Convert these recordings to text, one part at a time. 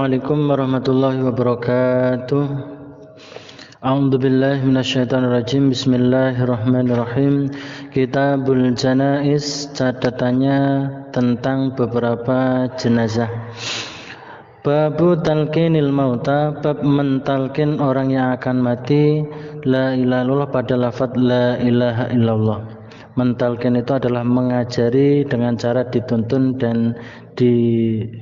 Assalamualaikum warahmatullahi wabarakatuh. A'udzu billahi minasyaitonir rajim. Bismillahirrahmanirrahim. Kitabul Janaiz, catatannya tentang beberapa jenazah. Babu talqinil mauta, bab mentalkin orang yang akan mati la ilaha illallah pada lafaz la ilaha illallah. Mentalkin itu adalah mengajari dengan cara dituntun dan didikte.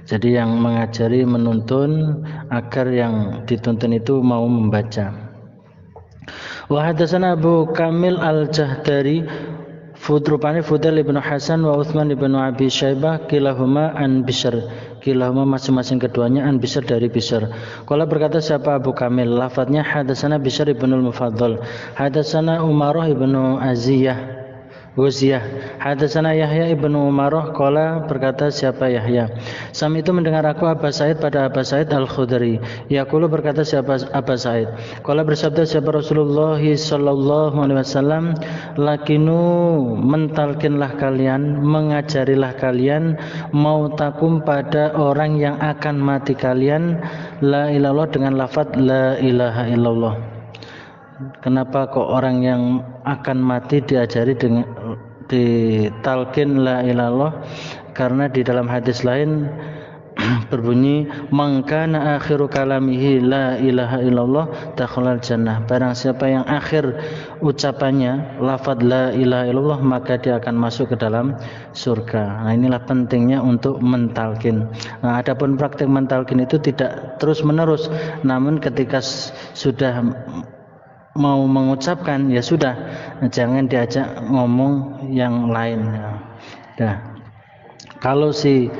Jadi yang mengajari, menuntun agar yang dituntun itu mau membaca. Wa hadatsana Abu Kamil Al-Jahdari Fudrapani Fudail ibnu Hasan wa Utsman ibnu Abi Syaibah kilahuma an Bishr, kilahuma masing-masing keduanya an Bishr dari Bishr. Qala berkata siapa Abu Kamil, lafadznya hadatsana Bishr ibnu Mufaddal, hadatsana Umarah ibnu Wuziyah, hadatsana Yahya ibnu Umarah. Qala berkata siapa Yahya, Sami itu mendengar aku Aba Sa'id pada Aba Sa'id Al-Khudri. Yaqulu berkata siapa Aba Sa'id, qala bersabda siapa Rasulullah sallallahu alaihi wasallam, lakinu mentalkinlah kalian, mengajarilah kalian, mautakum pada orang yang akan mati kalian, la ilallah dengan lafaz la ilaha illallah. Kenapa kok orang yang akan mati diajari dengan ditalkin la ilallah? Karena di dalam hadis lain berbunyi mangkana akhiru kalamihi la ilaha illallah dakhalal jannah. Barang siapa yang akhir ucapannya lafaz la ilaha illallah maka dia akan masuk ke dalam surga. Nah, inilah pentingnya untuk mentalkin. Nah, adapun praktik mentalkin itu tidak terus menerus, namun ketika sudah mau mengucapkan ya sudah, jangan diajak ngomong yang lain. Nah, kalau si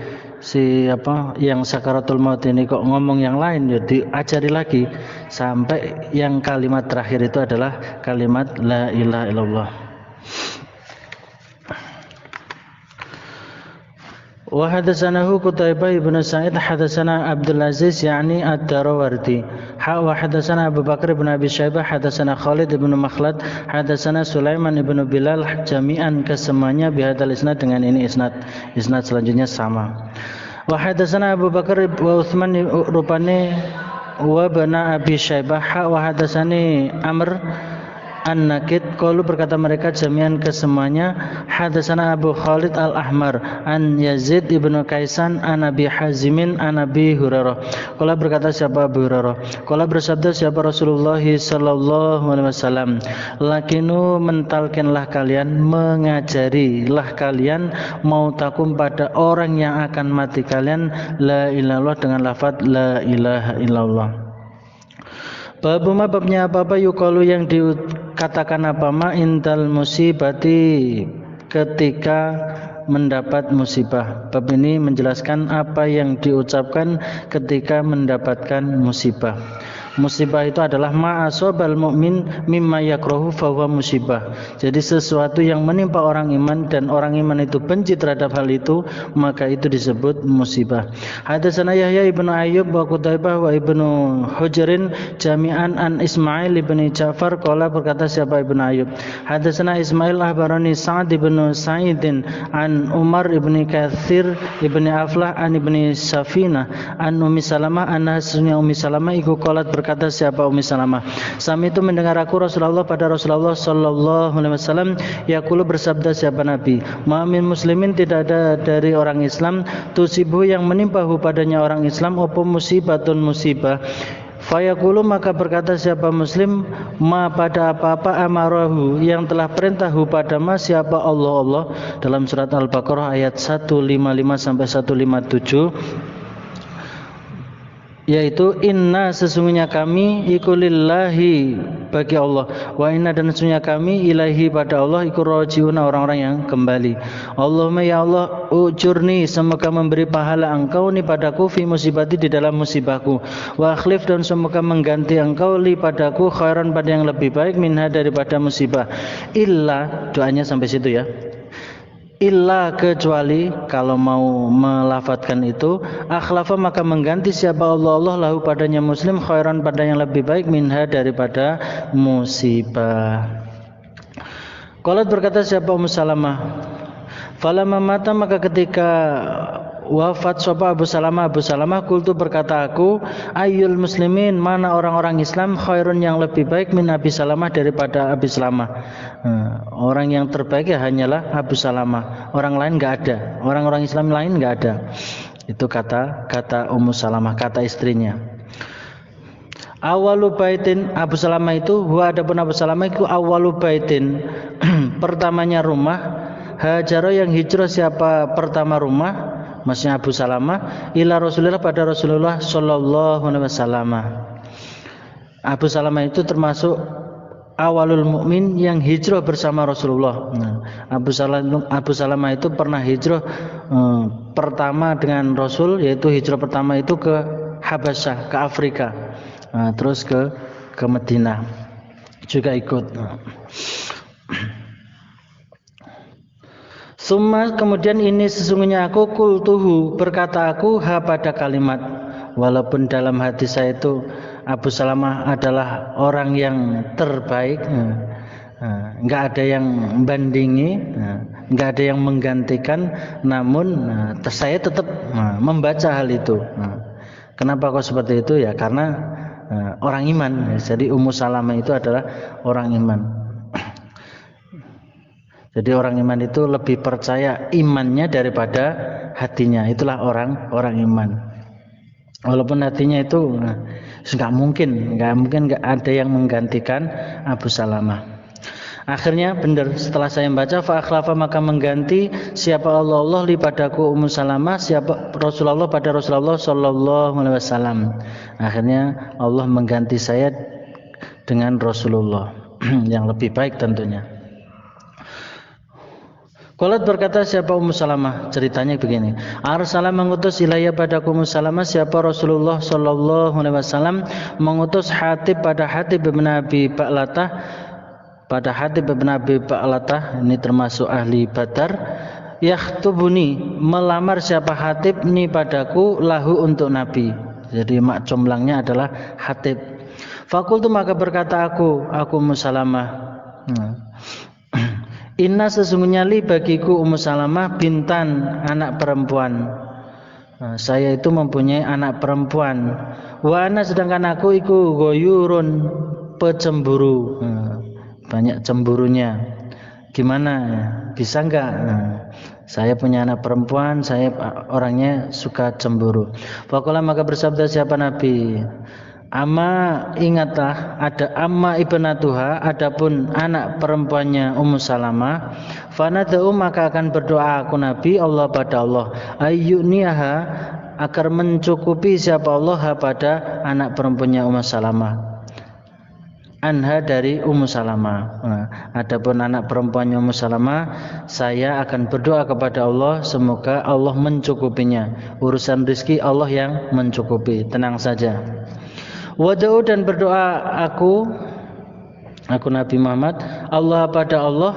yang sakaratul maut ini kok ngomong yang lain, ya diajari lagi sampai yang kalimat terakhir itu adalah kalimat la ilaha illallah. Wa hadatsanahu Qutaibah ibn Sa'id hadatsana Abdul Aziz yakni Ad-Darawardi. Wa hadatsana Abu Bakar ibn Abi Syaibah hadatsana Khalid ibn Makhlad hadatsana Sulaiman ibn Bilal jami'an, kesemuanya bihadzal isnad, dengan ini isnad selanjutnya sama. Wa hadatsana Abu Bakar wa Utsman rupane wa bana Abi Syaibah wa hadatsani Amr An-Nakid, qalu berkata mereka jami'an kesemuanya, hadatsana Abu Khalid Al-Ahmar an Yazid ibnu Kaisan an Abi Hazimin an Abi Hurairah. Qala berkata siapa Abu Hurairah, qala bersabda siapa Rasulullah sallallahu alaihi wasallam, lakinu mentalkinlah kalian, mengajarilah kalian, mautakum pada orang yang akan mati kalian, la ilaha illallah dengan lafaz la ilaha illallah. Babuma babnya apa-apa yukalu yang dikatakan apa-ma intal musibati ketika mendapat musibah. Bab ini menjelaskan apa yang diucapkan ketika mendapatkan musibah. Musibah itu adalah ma'asobal mu'min mimma yakrahu fahuwa musibah. Jadi sesuatu yang menimpa orang iman dan orang iman itu benci terhadap hal itu, maka itu disebut musibah. Hadatsana Yahya ibnu Ayyub wa Qutaibah wa ibnu Hujrin jami'an an Ismail ibnu Ja'far. Qala berkata siapa ibnu Ayyub, hadatsana Ismail ahbarani Sa'ad ibnu Sa'idin an Umar ibnu Katsir ibnu Aflah an ibnu Safina an Ummi Salamah anna sunnya Ummi Salamah iku qalat berkata siapa Ummi Salamah, Sami itu mendengar aku Rasulullah pada Rasulullah sallallahu alaihi wasallam yaqulu bersabda siapa Nabi, ma min muslimin tidak ada dari orang Islam tusibuh yang menimpahu padanya orang Islam apa musibatun musibah. Fayaqulu maka berkata siapa muslim, ma pada apa-apa amarahu yang telah perintahu pada ma siapa Allah dalam surat Al-Baqarah ayat 155 sampai 157, yaitu inna sesungguhnya kami iku lillahi bagi Allah, wa inna dan sesungguhnya kami ilahi pada Allah iku rajiuna orang-orang yang kembali. Allahumma ya Allah ujurni semoga memberi pahala engkau ni padaku fi musibati di dalam musibahku, wa akhlif dan semoga mengganti engkau li padaku khairan pada yang lebih baik minha daripada musibah. Illa doanya sampai situ ya. Illa kecuali kalau mau melafatkan itu akhlafa maka mengganti siapa Allah lahu padanya muslim khairan pada yang lebih baik minha daripada musibah. Qalat berkata siapa Ummu Salamah, falamma mata maka ketika wafat sapa Abu Salamah, qultu berkata aku, ayyul muslimin, mana orang-orang Islam khairun yang lebih baik min Abi Salamah daripada Abi Salamah. Orang yang terbaik ya hanyalah Abu Salamah, orang lain enggak ada, orang-orang Islam lain enggak ada. Itu kata Ummu Salamah, kata istrinya. Awalu baitin, Abu Salamah itu, adapun Abu Salamah itu awalu baitin pertamanya rumah, hajaro yang hijrah siapa pertama rumah, maksudnya Abu Salamah, ila Rasulullah pada Rasulullah sallallahu alaihi wasallam. Abu Salamah itu termasuk awalul mukmin yang hijrah bersama Rasulullah. Abu Salamah itu pernah hijrah pertama dengan Rasul, yaitu hijrah pertama itu ke Habasyah, ke Afrika. Terus ke Madinah juga ikut. Summa kemudian ini sesungguhnya aku kultuhu berkata aku pada kalimat, walaupun dalam hati saya itu Abu Salamah adalah orang yang terbaik, enggak ada yang membandingi, enggak ada yang menggantikan, namun saya tetap membaca hal itu. Kenapa kok seperti itu ya? Karena orang iman. Jadi Ummu Salamah itu adalah orang iman. Jadi orang iman itu lebih percaya imannya daripada hatinya. Itulah orang iman. Walaupun hatinya itu nggak mungkin nggak ada yang menggantikan Abu Salamah. Akhirnya benar, setelah saya membaca fa akhlafa maka mengganti siapa Allah li padaku Ummu Salamah, siapa Rasulullah pada Rasulullah sallallahu alaihi wasallam. Akhirnya Allah mengganti saya dengan Rasulullah yang lebih baik tentunya. Qalat berkata siapa Ummu Salamah, ceritanya begini. Arsala mengutus ilayya padaku Ummu Salamah siapa Rasulullah sallallahu alaihi wasallam mengutus Hatib pada Hatib bin Abi Ba'latah, pada Hatib bin Abi Ba'latah, ini termasuk ahli Badar. Yakhtubuni, melamar siapa Hatib ni padaku lahu untuk Nabi. Jadi mak comblangnya adalah Hatib. Fakultu maka berkata aku Ummu Salamah, inna sesungguhnya li bagiku Ummu Salamah bintan anak perempuan. Saya itu mempunyai anak perempuan. Wa ana sedangkan aku iku goyurun pecemburu. Banyak cemburunya. Gimana? Bisa enggak? Saya punya anak perempuan, saya orangnya suka cemburu. Faqala maka bersabda siapa Nabi? Amma ingatlah ada amma ibnatuha, adapun anak perempuannya Ummu Salamah. Fanad'u maka akan berdoa aku Nabi Allah pada Allah. Ayyuniha agar mencukupi siapa Allah pada anak perempuannya Ummu Salamah. Anha dari Ummu Salamah. Adapun anak perempuannya Ummu Salamah, saya akan berdoa kepada Allah semoga Allah mencukupinya. Urusan rezeki Allah yang mencukupi. Tenang saja. Wada'u dan berdoa aku Nabi Muhammad Allah pada Allah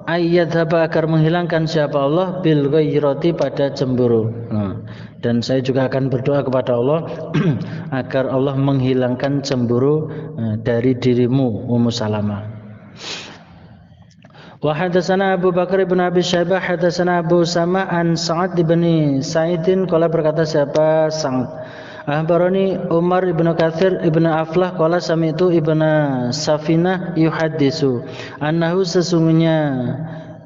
ayyadhaba agar menghilangkan siapa Allah bil ghairati pada cemburu. Dan saya juga akan berdoa kepada Allah agar Allah menghilangkan cemburu dari dirimu Ummu Salamah. Wa hadatsana Abu Bakar bin Abi Syaibah hadatsana Abu Usama an Sa'ad bin Sa'idin qala berkata siapa Sa'ad Ahbarani Umar ibn Katsir ibn Aflah qala sami'tu ibnu Safinah yuhaddisu annahu sesungguhnya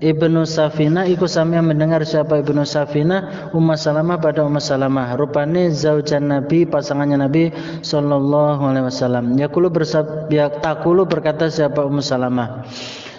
Ibnu Safinah ikut sami mendengar siapa Ibnu Safinah Ummu Salamah pada Ummu Salamah rupane zaujan Nabi pasangannya Nabi sallallahu alaihi wasallam takulu berkata siapa Ummu Salamah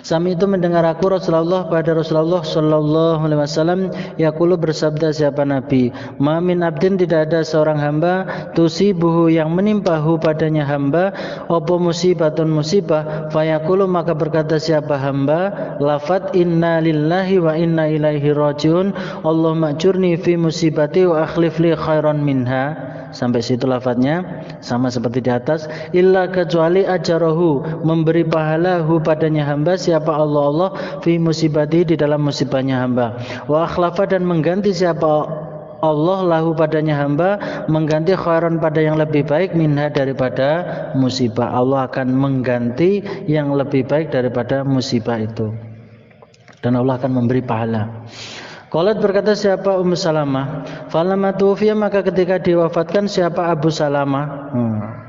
Sami itu mendengar aku Rasulullah pada Rasulullah sallallahu alaihi wasallam yaqulu bersabda siapa Nabi ma min abdin tidak ada seorang hamba tusibuhu yang menimpahu padanya hamba apa musibatun musibah fayaqulu maka berkata siapa hamba lafat inna lillahi wa inna ilaihi rajiun Allahumma ajurni fi musibati wa akhlif li khairan minha. Sampai situ lafadznya sama seperti di atas. Illa kecuali ajarahu memberi pahalahu padanya hamba siapa Allah fi musibati di dalam musibahnya hamba. Wa akhlafa dan mengganti siapa Allah lahu padanya hamba mengganti khairan pada yang lebih baik minha daripada musibah. Allah akan mengganti yang lebih baik daripada musibah itu. Dan Allah akan memberi pahala. Qalat berkata siapa Ummu Salamah, falamma tuwfiya maka ketika diwafatkan siapa Abu Salamah,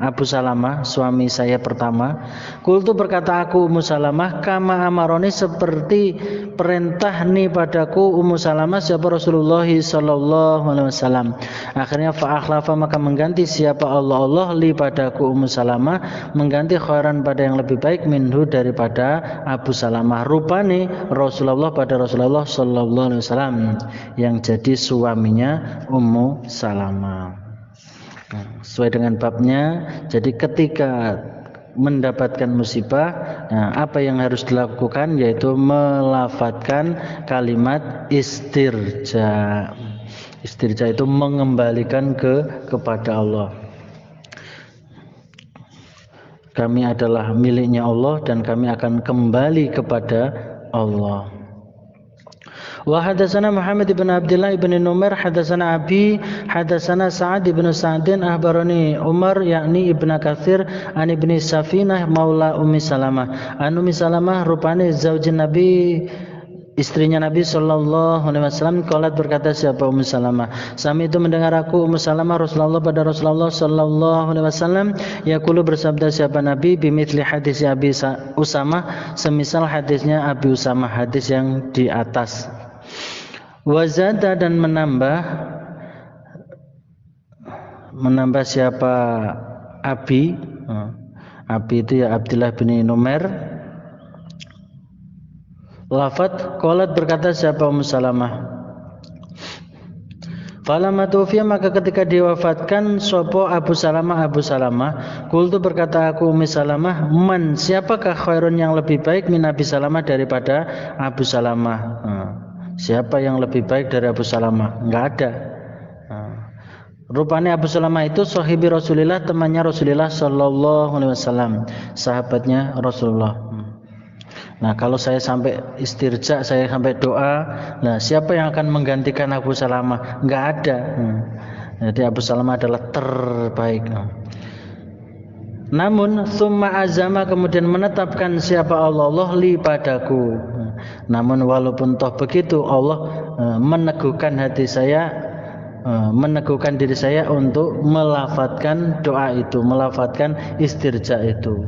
Abu Salamah suami saya pertama, qultu berkata aku Ummu Salamah kama amaroni seperti perintah nih padaku Ummu Salamah siapa Rasulullah sallallahu alaihi wasallam. Akhirnya fa akhlafa maka mengganti siapa Allah li padaku Ummu Salamah, mengganti khairan pada yang lebih baik minhu daripada Abu Salamah, rupane Rasulullah pada Rasulullah sallallahu alaihi wasallam yang jadi suaminya Ummu Salamah. Sesuai dengan babnya, jadi ketika mendapatkan musibah, apa yang harus dilakukan yaitu melafadzkan kalimat istirja. Istirja itu mengembalikan kepada Allah. Kami adalah miliknya Allah dan kami akan kembali kepada Allah. Wa hadatsana Muhammad ibn Abdullah ibn Numair hadatsana Abi hadatsana Sa'ad ibn Sa'din ahbarani Umar yakni Ibnu Katsir an Ibni Safinah maula Ummi Salamah an Ummi Salamah rupane zaujin Nabi istrinya Nabi sallallahu alaihi wasallam. Qalat berkata siapa Ummu Salamah, sami itu mendengar aku Ummu Salamah Rasulullah pada Rasulullah sallallahu alaihi wasallam yaqulu bersabda siapa Nabi bimithli hadis Abi Usamah semisal hadisnya Abi Usamah, hadis yang di atas. Wazada dan menambah siapa Abi itu ya Abdullah bin Numair. Lafat qalat berkata siapa Ummu Salamah, falamma tufiya maka ketika diwafatkan sopo Abu Salamah, qultu berkata aku Ummi Salamah, man siapakah khairun yang lebih baik min Abi Salamah daripada Abu Salamah. Siapa yang lebih baik dari Abu Salamah? Enggak ada. Rupanya Abu Salamah itu sahibi Rasulullah, temannya Rasulullah sallallahu alaihi wasallam, sahabatnya Rasulullah. Nah, kalau saya sampai istirja, saya sampai doa, nah siapa yang akan menggantikan Abu Salamah? Enggak ada. Jadi Abu Salamah adalah terbaik. Namun summa azama kemudian menetapkan siapa Allah li padaku. Namun walaupun toh begitu Allah meneguhkan hati saya, meneguhkan diri saya untuk melafadzkan doa itu, melafadzkan istirja itu.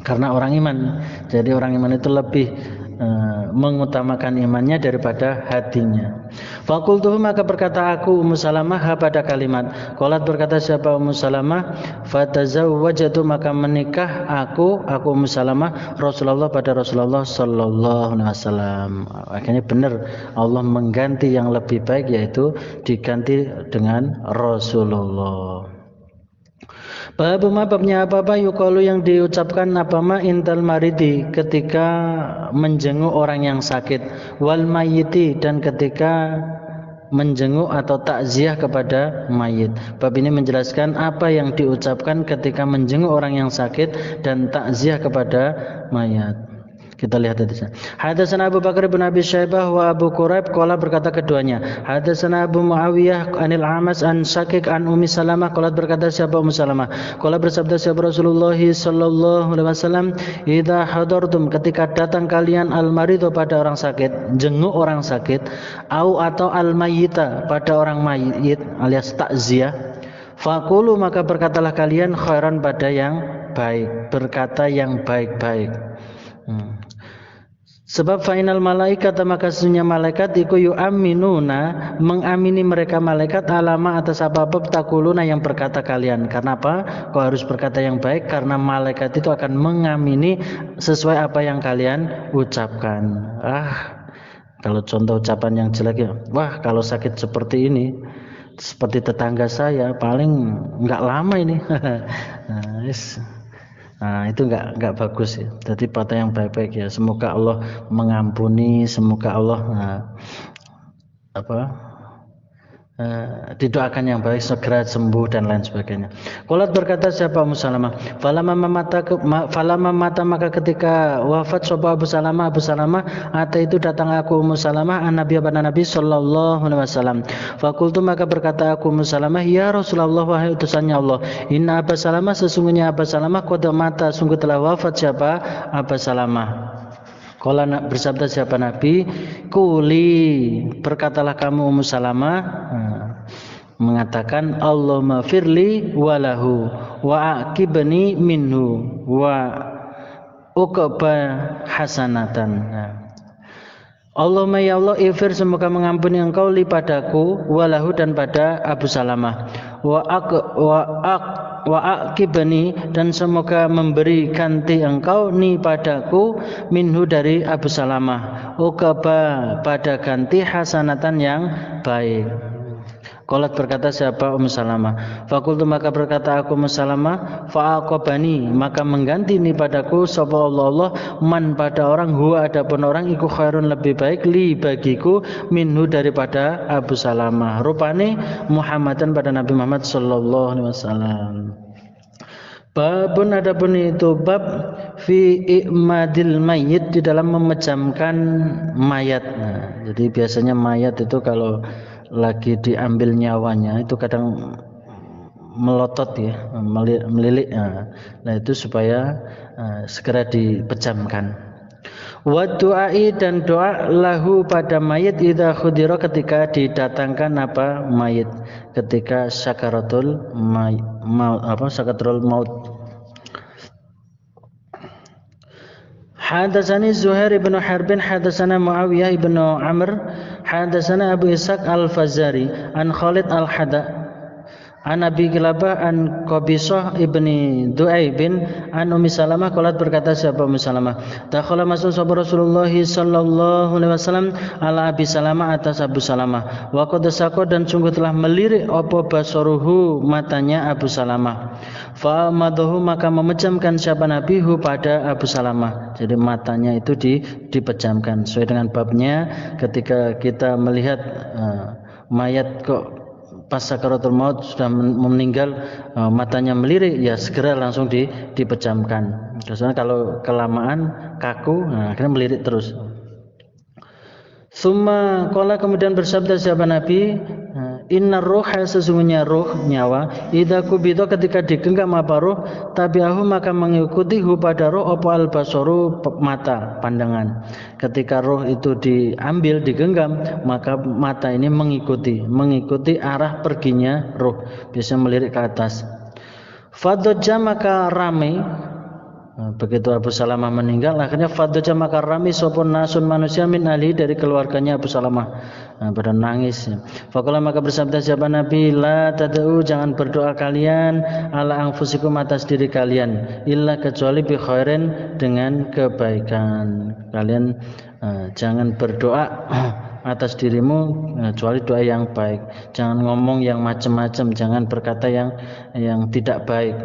Karena orang iman, jadi orang iman itu lebih mengutamakan imannya daripada hatinya. Fakultuhu maka berkata aku Ummu Salamah pada kalimat. Qalat berkata siapa Ummu Salamah, fatazawwajatu maka menikah aku Ummu Salamah Rasulullah pada Rasulullah sallallahu alaihi wasallam. Akhirnya benar Allah mengganti yang lebih baik yaitu diganti dengan Rasulullah. Babnya apa yuqalu yang diucapkan intal maridi ketika menjenguk orang yang sakit, wal mayyiti dan ketika menjenguk atau takziah kepada mayit. Bab ini menjelaskan apa yang diucapkan ketika menjenguk orang yang sakit dan takziah kepada mayat. Kita lihat hadisnya. Hadatsana Abu Bakar bin Abi Syaibah wa Abu Quraib qala berkata keduanya. Hadatsana Abu Muawiyah anil Amas an Syakik an Ummi Salamah qala berkata siapa Ummu Salamah. Qala bersabda siapa Rasulullah sallallahu alaihi wasallam, "Idza hadartum ketika datang kalian al-maridho pada orang sakit, jenguk orang sakit, atau al-mayyita pada orang mayit alias takziah, faqulu maka berkatalah kalian khairan pada yang baik, berkata yang baik-baik." Sebab final malaikat maka sesungguhnya malaikat iku yu'minuna mengamini mereka malaikat alama atas apa-apa takuluna yang berkata kalian. Karena apa? Kau harus berkata yang baik karena malaikat itu akan mengamini sesuai apa yang kalian ucapkan. Kalau contoh ucapan yang jelek ya, wah kalau sakit seperti ini, seperti tetangga saya paling enggak lama ini. Nah, itu enggak bagus ya. Jadi kata yang baik-baik ya. Semoga Allah mengampuni, semoga Allah didoakan yang baik segera sembuh dan lain sebagainya. Qalat berkata siapa Ummu Salamah, falamma mata maka ketika wafat sapa Abu Salamah ata itu datang aku Ummu Salamah Nabi sallallahu alaihi wasallam. Fakultu maka berkata aku Ummu Salamah, ya Rasulullah wahai utusannya Allah, inna Abu Salamah sesungguhnya Abu Salamah qad mata sungguh telah wafat siapa Abu Salamah. Qala bersabda siapa Nabi, "Quli, berkatalah kamu Ummu Salamah." Mengatakan Allahumma firli walahu wa aqibni minhu wa uqba hasanatan. Allahumma ya Allah, ifir semoga mengampuni engkau li padaku walahu dan pada Abu Salamah wa aqibni dan semoga memberi ganti engkau ni padaku minhu dari Abu Salamah uqba pada ganti hasanatan yang baik. Qalat berkata siapa Ummu Salamah, faqultu maka berkata aku Ummu Salamah, fa'aqabani maka mengganti ni padaku sapa Allah man pada orang huwa adapun orang iku khairun lebih baik li bagiku minhu daripada Abu Salamah. Rupane Muhammadan pada Nabi Muhammad sallallahu alaihi wasallam. Babun adapun itu bab fi i'madil mayyit di dalam memejamkan mayat. Jadi biasanya mayat itu kalau lagi diambil nyawanya itu kadang melotot ya, melilik. Nah itu supaya segera dipejamkan. Wa du'ai dan doa lahu pada mayit idza khudira ketika didatangkan apa mayit ketika sakaratul maut. Hadatsani Zuhair bin Harbin hadatsana Muawiyah bin Amr hadatsana Abu Ishaq Al-Fazari an Khalid Al-Hada an Abi Kilabah an Qabisah ibni Du'aibin an Ummi Salamah qalat berkata siapa Ummi Salamah dakhala masuk sapa Rasulullah sallallahu alaihi wasallam ala Abi Salamah atas Abu Salamah wa qad saqa dan sungguh telah melirik apa basaruhu matanya Abu Salamah fa madahu maka memejamkan siapa Nabi hu pada Abu Salamah. Jadi matanya itu dipejamkan sesuai dengan babnya ketika kita melihat mayat kok pas sakaratul maut sudah meninggal matanya melirik ya segera langsung dipejamkan. Biasanya kalau kelamaan kaku akhirnya melirik terus. Summa qala kemudian bersabda siapa Nabi innar ruha sesungguhnya ruh nyawa idza kubida ketika digenggam apa ruh tabi'ahu maka mengikuti hu pada ruh apa al-basaru mata pandangan. Ketika ruh itu diambil digenggam maka mata ini mengikuti arah perginya ruh, bisa melirik ke atas. Fadajja maka ramai. Begitu Abu Salamah meninggal akhirnya fadajja maka ramai sopun nasun manusia min ahli dari keluarganya Abu Salamah pada nangis. Faqala maka bersabda siapa Nabi la tad'u jangan berdoa kalian ala anfusikum atas diri kalian illa kecuali bi khairin dengan kebaikan. Kalian jangan berdoa atas dirimu kecuali doa yang baik. Jangan ngomong yang macam-macam, jangan berkata yang tidak baik.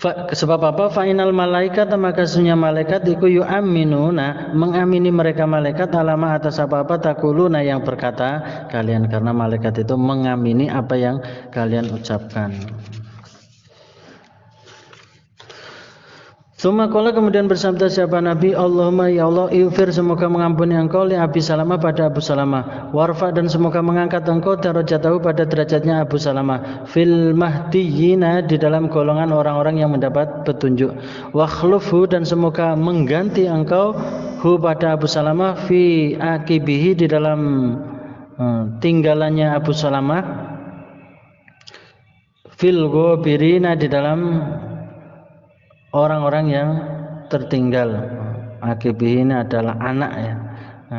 Sebab apa? Fa'inal malaikat maka sesungguhnya malaikat iku yu'minuna mengamini mereka malaikat alama atas apa-apa takuluna yang berkata kalian, karena malaikat itu mengamini apa yang kalian ucapkan. Suma qala kemudian bersabda siapa Nabi Allahumma ya Allah ighfir semoga mengampuni engkau li Abi Salamah pada Abu Salamah warfa dan semoga mengangkat engkau darajatahu pada derajatnya Abu Salamah fil mahdiyina di dalam golongan orang-orang yang mendapat petunjuk wakhlufhu dan semoga mengganti engkau hu pada Abu Salamah fi akibihi di dalam tinggalannya Abu Salamah fil ghabirina di dalam orang-orang yang tertinggal. Akibih ini adalah anak ya,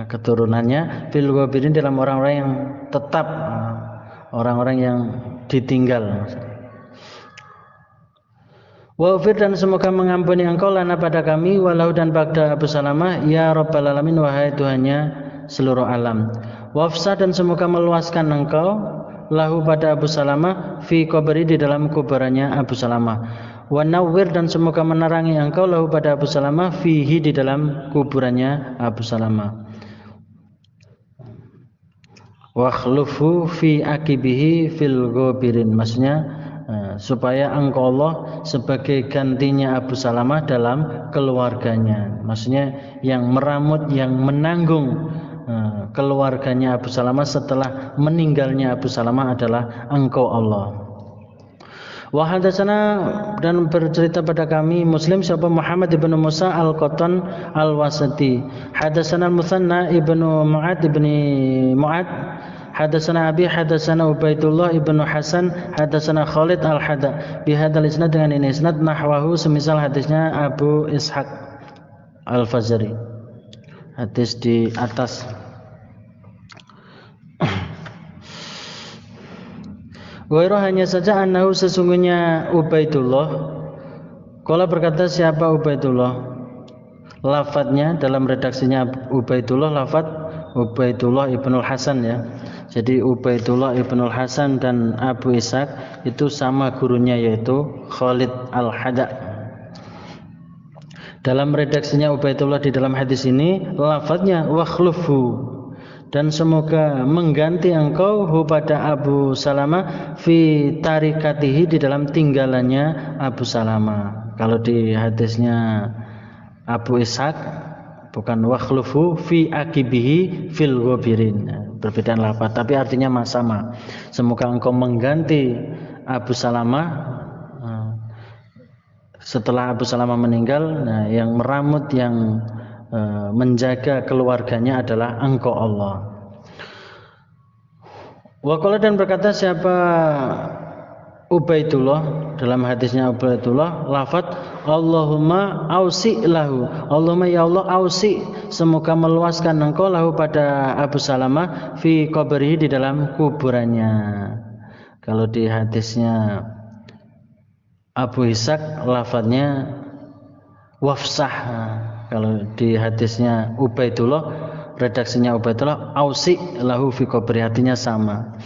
keturunannya fil ghabirin dalam orang-orang yang tetap, orang-orang yang ditinggal. Wafir dan semoga mengampuni engkau lana pada kami walau dan pada Abu Salamah ya Rabbal Alamin wahai Tuhannya seluruh alam. Wafsa dan semoga meluaskan engkau lahu pada Abu Salamah fi qabri di dalam kuburannya Abu Salamah. Wa nawwir dan semoga menerangi engkau lahu pada Abu Salamah fihi di dalam kuburannya Abu Salamah. Wa khlufu fi akibihi fil ghabirin, maksudnya supaya engkau Allah sebagai gantinya Abu Salamah dalam keluarganya, maksudnya yang meramut, yang menanggung keluarganya Abu Salamah setelah meninggalnya Abu Salamah adalah engkau Allah. Wa hadatsana dan bercerita pada kami Muslim siapa Muhammad ibnu Musa al-Qattan al-Wasati. Hadatsana al-Mutsanna ibnu Mu'ad ibni Mu'ad. Hadatsana Abi hadatsana Ubaidullah ibnu Hasan hadatsana Khalid al-Hada. Bihadzal isnad dengan ini isnad nahwahu semisal hadisnya Abu Ishaq al-Fazari. Hadis di atas. Wairoh hanya saja annahu sesungguhnya Ubaidullah. Qala berkata siapa Ubaidullah? Lafadznya dalam redaksinya Ubaidullah lafadz Ubaidullah ibnul Hasan ya. Jadi Ubaidullah ibnul Hasan dan Abu Ishaq itu sama gurunya yaitu Khalid al-Hada. Dalam redaksinya Ubaidullah di dalam hadis ini lafadznya wakhlufu. Dan semoga mengganti engkau pada Abu Salamah fi tarikatihi di dalam tinggalannya Abu Salamah. Kalau di hadisnya Abu Ishaq bukan wakhlufu fi akibihi fil ghabirin. Perbedaan lafaz tapi artinya sama. Semoga engkau mengganti Abu Salamah setelah Abu Salamah meninggal, yang meramut yang menjaga keluarganya adalah engkau Allah. Waqala dan berkata siapa Ubaidullah dalam hadisnya Ubaidullah lafadz Allahumma ausi lahu. Allahumma ya Allah ausi semoga meluaskan engkau lahu pada Abu Salamah fi qabrihi di dalam kuburannya. Kalau di hadisnya Abu Ishaq lafadznya wafsah. Kalau di hadisnya Ubaidullah, redaksinya Ubaidullah, ausi lahu fi qabri, artinya sama.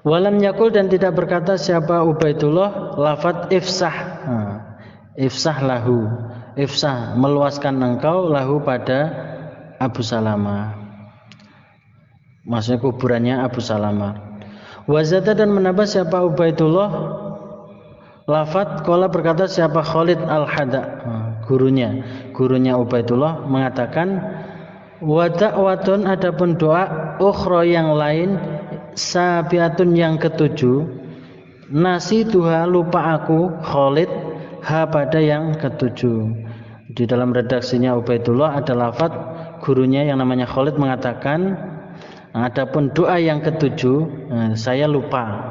Walam yakul dan tidak berkata siapa Ubaidullah lafadz ifsah. Ifsah lahu. Ifsah meluaskan engkau lahu pada Abu Salamah. Maksudnya kuburannya Abu Salamah. Wazada dan menambah siapa Ubaidullah lafadz qala berkata siapa Khalid al-Hada. Gurunya Ubaidullah mengatakan wa da'watun adapun doa ukhra yang lain sabiatun yang ketujuh nasi tuha lupa aku Khalid ha pada yang ketujuh. Di dalam redaksinya Ubaidullah ada lafaz gurunya yang namanya Khalid mengatakan adapun doa yang ketujuh saya lupa.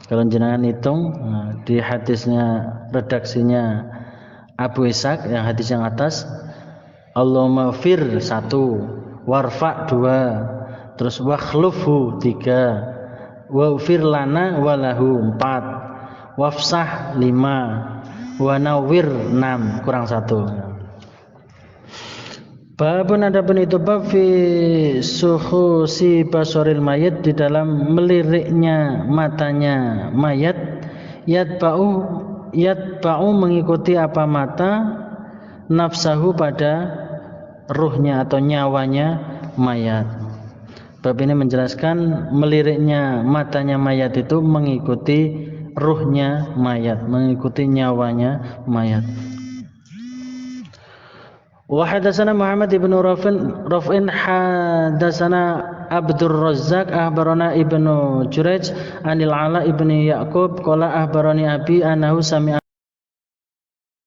Kalau jenengan hitung di hadisnya redaksinya Abu Ishaq yang hadis yang atas Allahumma fir 1, warfa 2, terus wakhlufhu 3, wafir lana walahu 4, wafsah 5, wanawir 6 kurang 1. Babun adapun itu bab fi suhusi basoril mayit di dalam meliriknya matanya mayat yatba'u mengikuti apa mata nafsahu pada ruhnya atau nyawanya mayat. Bab ini menjelaskan meliriknya matanya mayat itu mengikuti ruhnya mayat, mengikuti nyawanya mayat. Wa hadatsana Muhammad ibn Raf'in hadatsana Abdur Razzaq ahbarana Ibnu Jurayj anil Ala ibni Yaqub qala ahbarani abi annahu sami'a